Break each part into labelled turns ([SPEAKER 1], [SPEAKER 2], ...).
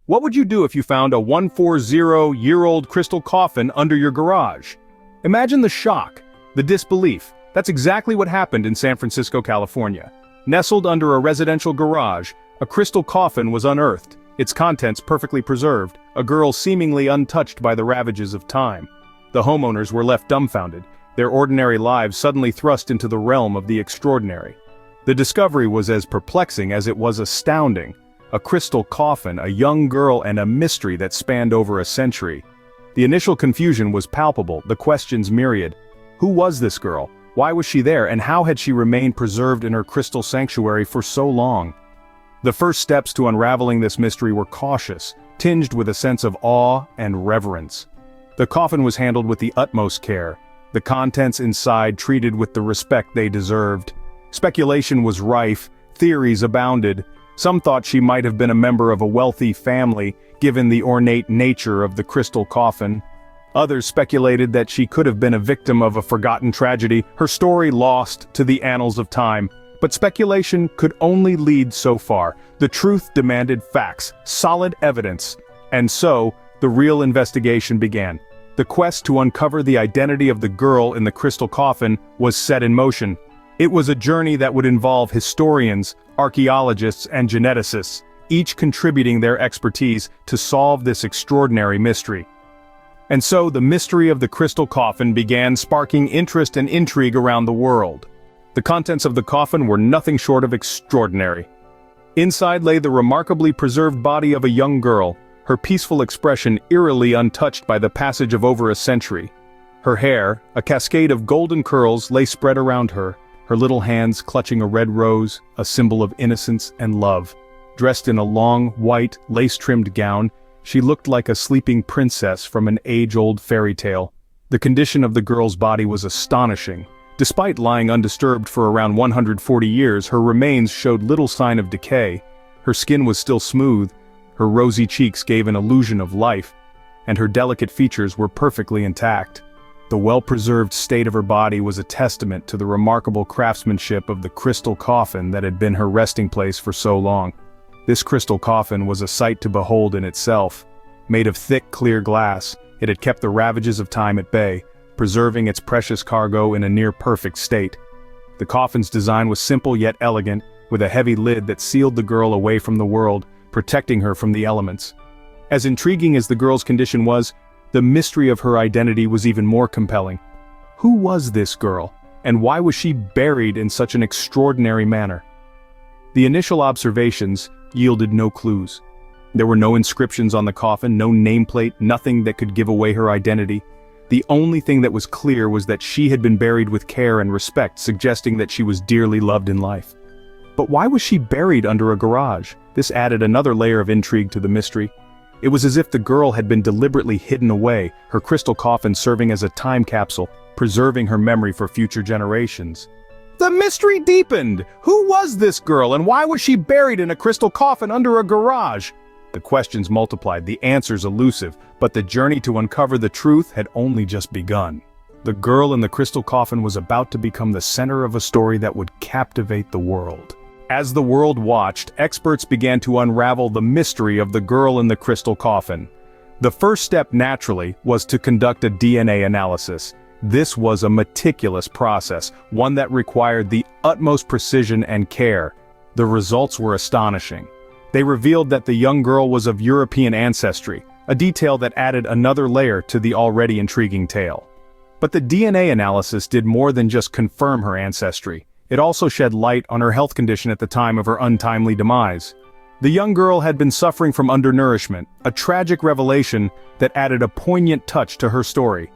[SPEAKER 1] What would you do if you found a 140-year-old crystal coffin under your garage? Imagine the shock, the disbelief. That's exactly what happened in San Francisco, California. Nestled under a residential garage, a crystal coffin was unearthed, its contents perfectly preserved, a girl seemingly untouched by the ravages of time. The homeowners were left dumbfounded, their ordinary lives suddenly thrust into the realm of the extraordinary. The discovery was as perplexing as it was astounding. A crystal coffin, a young girl, and a mystery that spanned over a century. The initial confusion was palpable, the questions myriad. Who was this girl? Why was she there, and how had she remained preserved in her crystal sanctuary for so long? The first steps to unraveling this mystery were cautious, tinged with a sense of awe and reverence. The coffin was handled with the utmost care, the contents inside treated with the respect they deserved. Speculation was rife, theories abounded. Some thought she might have been a member of a wealthy family, given the ornate nature of the crystal coffin. Others speculated that she could have been a victim of a forgotten tragedy, her story lost to the annals of time. But speculation could only lead so far. The truth demanded facts, solid evidence. And so, the real investigation began. The quest to uncover the identity of the girl in the crystal coffin was set in motion. It was a journey that would involve historians, archaeologists, and geneticists, each contributing their expertise to solve this extraordinary mystery. And so the mystery of the crystal coffin began sparking interest and intrigue around the world. The contents of the coffin were nothing short of extraordinary. Inside lay the remarkably preserved body of a young girl, her peaceful expression eerily untouched by the passage of over a century. Her hair, a cascade of golden curls, lay spread around her little hands clutching a red rose, a symbol of innocence and love. Dressed in a long, white, lace-trimmed gown, she looked like a sleeping princess from an age-old fairy tale. The condition of the girl's body was astonishing. Despite lying undisturbed for around 140 years, her remains showed little sign of decay. Her skin was still smooth, her rosy cheeks gave an illusion of life, and her delicate features were perfectly intact. The well-preserved state of her body was a testament to the remarkable craftsmanship of the crystal coffin that had been her resting place for so long. This crystal coffin was a sight to behold in itself. Made of thick, clear glass, it had kept the ravages of time at bay, preserving its precious cargo in a near-perfect state. The coffin's design was simple yet elegant, with a heavy lid that sealed the girl away from the world, protecting her from the elements. As intriguing as the girl's condition was, the mystery of her identity was even more compelling. Who was this girl, and why was she buried in such an extraordinary manner? The initial observations yielded no clues. There were no inscriptions on the coffin, no nameplate, nothing that could give away her identity. The only thing that was clear was that she had been buried with care and respect, suggesting that she was dearly loved in life. But why was she buried under a garage? This added another layer of intrigue to the mystery. It was as if the girl had been deliberately hidden away, her crystal coffin serving as a time capsule, preserving her memory for future generations. The mystery deepened! Who was this girl, and why was she buried in a crystal coffin under a garage? The questions multiplied, the answers elusive, but the journey to uncover the truth had only just begun. The girl in the crystal coffin was about to become the center of a story that would captivate the world. As the world watched, experts began to unravel the mystery of the girl in the crystal coffin. The first step, naturally, was to conduct a DNA analysis. This was a meticulous process, one that required the utmost precision and care. The results were astonishing. They revealed that the young girl was of European ancestry, a detail that added another layer to the already intriguing tale. But the DNA analysis did more than just confirm her ancestry. It also shed light on her health condition at the time of her untimely demise. The young girl had been suffering from undernourishment, a tragic revelation that added a poignant touch to her story.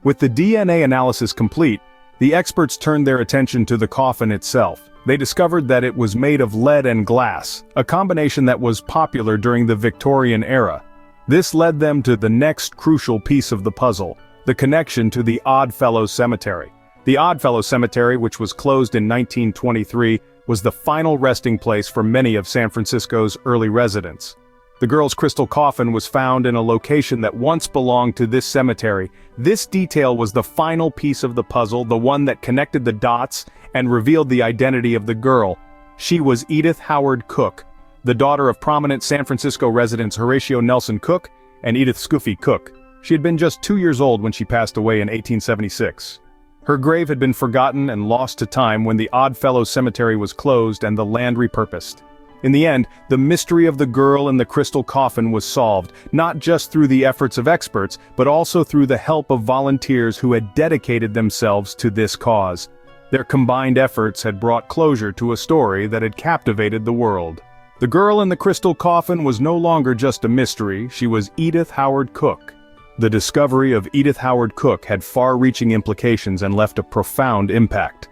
[SPEAKER 1] With the DNA analysis complete, the experts turned their attention to the coffin itself. They discovered that it was made of lead and glass, a combination that was popular during the Victorian era. This led them to the next crucial piece of the puzzle, the connection to the Oddfellows Cemetery. The Oddfellows Cemetery, which was closed in 1923, was the final resting place for many of San Francisco's early residents. The girl's crystal coffin was found in a location that once belonged to this cemetery. This detail was the final piece of the puzzle, the one that connected the dots and revealed the identity of the girl. She was Edith Howard Cook, the daughter of prominent San Francisco residents Horatio Nelson Cook and Edith Scuffy Cook. She had been just 2 years old when she passed away in 1876. Her grave had been forgotten and lost to time when the Oddfellows Cemetery was closed and the land repurposed. In the end, the mystery of the girl in the crystal coffin was solved, not just through the efforts of experts, but also through the help of volunteers who had dedicated themselves to this cause. Their combined efforts had brought closure to a story that had captivated the world. The girl in the crystal coffin was no longer just a mystery, she was Edith Howard Cook. The discovery of Edith Howard Cook had far-reaching implications and left a profound impact.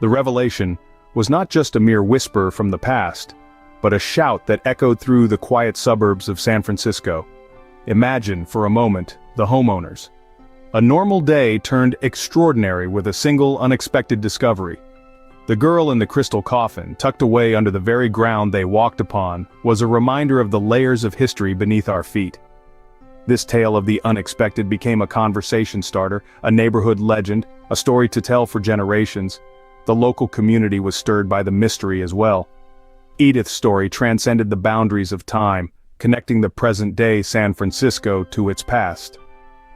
[SPEAKER 1] The revelation was not just a mere whisper from the past, but a shout that echoed through the quiet suburbs of San Francisco. Imagine, for a moment, the homeowners. A normal day turned extraordinary with a single unexpected discovery. The girl in the crystal coffin, tucked away under the very ground they walked upon, was a reminder of the layers of history beneath our feet. This tale of the unexpected became a conversation starter, a neighborhood legend, a story to tell for generations. The local community was stirred by the mystery as well. Edith's story transcended the boundaries of time, connecting the present-day San Francisco to its past.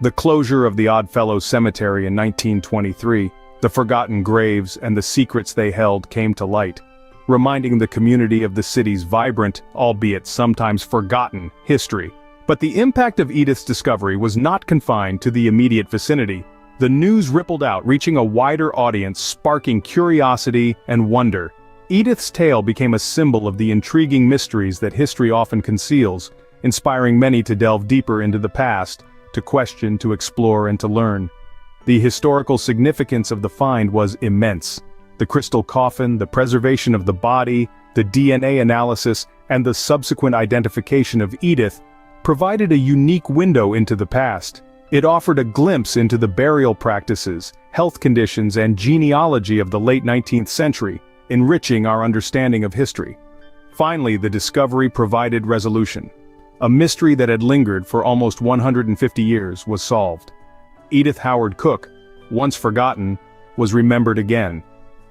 [SPEAKER 1] The closure of the Oddfellows Cemetery in 1923, the forgotten graves and the secrets they held came to light, reminding the community of the city's vibrant, albeit sometimes forgotten, history. But the impact of Edith's discovery was not confined to the immediate vicinity. The news rippled out, reaching a wider audience, sparking curiosity and wonder. Edith's tale became a symbol of the intriguing mysteries that history often conceals, inspiring many to delve deeper into the past, to question, to explore, and to learn. The historical significance of the find was immense. The crystal coffin, the preservation of the body, the DNA analysis, and the subsequent identification of Edith provided a unique window into the past. It offered a glimpse into the burial practices, health conditions, and genealogy of the late 19th century, enriching our understanding of history. Finally, the discovery provided resolution. A mystery that had lingered for almost 150 years was solved. Edith Howard Cook, once forgotten, was remembered again.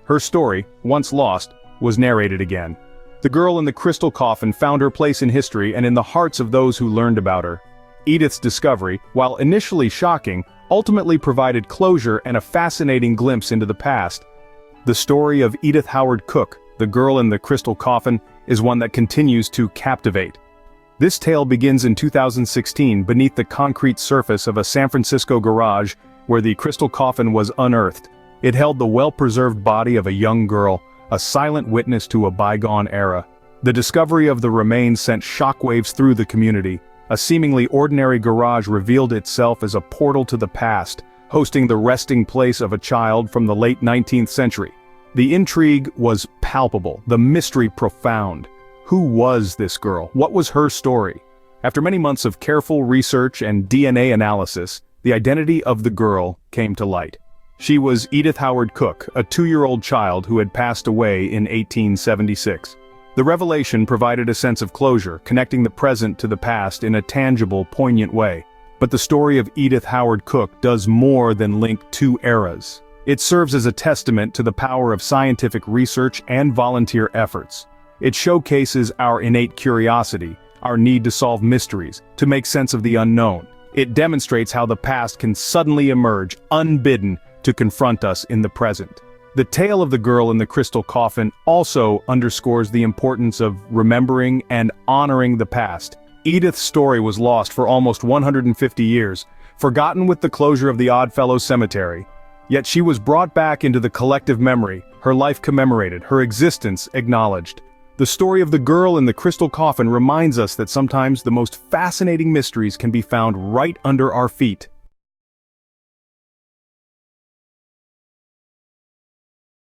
[SPEAKER 1] Her story, once lost, was narrated again. The girl in the crystal coffin found her place in history and in the hearts of those who learned about her. Edith's discovery, while initially shocking, ultimately provided closure and a fascinating glimpse into the past. The story of Edith Howard Cook, the girl in the crystal coffin, is one that continues to captivate. This tale begins in 2016 beneath the concrete surface of a San Francisco garage where the crystal coffin was unearthed. It held the well-preserved body of a young girl, a silent witness to a bygone era. The discovery of the remains sent shockwaves through the community. A seemingly ordinary garage revealed itself as a portal to the past, hosting the resting place of a child from the late 19th century. The intrigue was palpable, the mystery profound. Who was this girl? What was her story? After many months of careful research and DNA analysis, the identity of the girl came to light. She was Edith Howard Cook, a 2-year-old child who had passed away in 1876. The revelation provided a sense of closure, connecting the present to the past in a tangible, poignant way. But the story of Edith Howard Cook does more than link two eras. It serves as a testament to the power of scientific research and volunteer efforts. It showcases our innate curiosity, our need to solve mysteries, to make sense of the unknown. It demonstrates how the past can suddenly emerge, unbidden, to confront us in the present. The tale of the girl in the crystal coffin also underscores the importance of remembering and honoring the past. Edith's story was lost for almost 150 years, forgotten with the closure of the Oddfellows Cemetery. Yet she was brought back into the collective memory, her life commemorated, her existence acknowledged. The story of the girl in the crystal coffin reminds us that sometimes the most fascinating mysteries can be found right under our feet.